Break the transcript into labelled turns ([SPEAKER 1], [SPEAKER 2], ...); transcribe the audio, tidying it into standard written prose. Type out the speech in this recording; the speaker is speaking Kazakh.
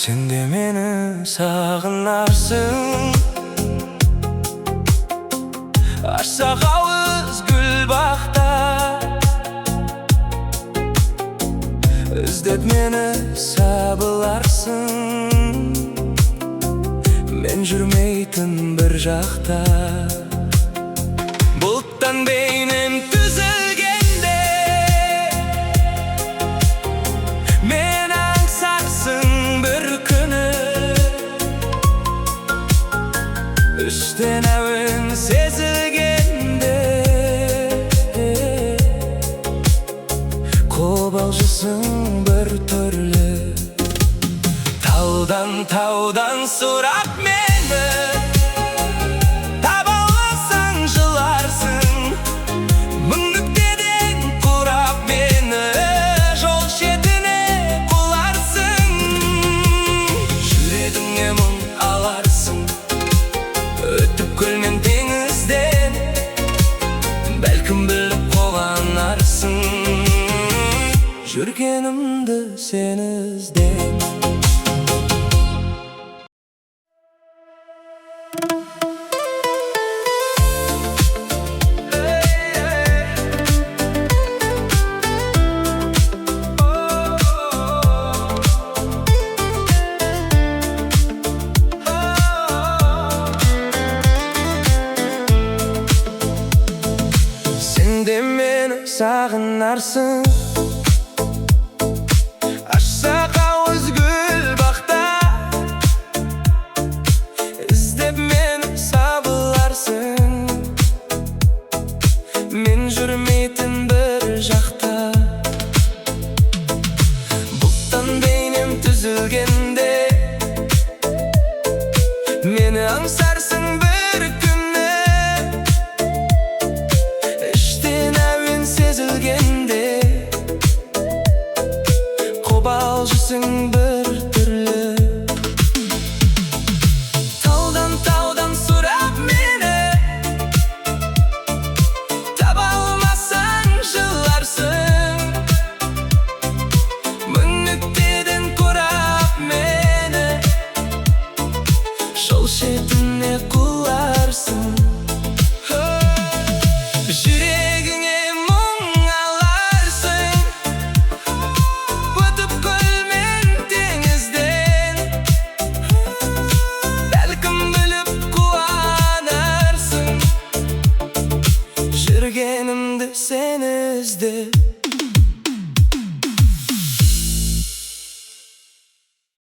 [SPEAKER 1] Сен де мені сағынарсың. Ашсақ ауыз гүл бақта, іздеп мені сабыларсың. Мен жүрмейтін бір жақта, бұлттан бейнем түзілгенде, мен аңсарсың бір күні. Үштен әуен сезілгенде, қобалжысың бір түрлі. Таудан сұрап мені, таба алмасаң жыларсың. Мың нүктеден құрап мені, жол шетіне құларсың. Жүрегіңе мұң аларсың, өтіп көлмен теңізден, бәлкім біліп қоланарсың. Жүргенімді сен ізден. Сен де мені сағынарсың. Ашсақ ауыз гүл бақта, іздеп мені сабыларсың. Мен жүрмейтін бір жақта, бұлттан бейнем түзілгенде, мені аңсарсың бір күні. Іштен әуен сезілгенде, қобалжысың бір түрлі. Таудан сұрап мені, таба алмасаң жыларсың. Мың нүктеден құрап мені, жол шетіне құларсың. Жүрегіңе мұң аларсың, өтіп көлмен теңізден, бәлкім біліп қуанарсың. Жүргенімді сен іздеп.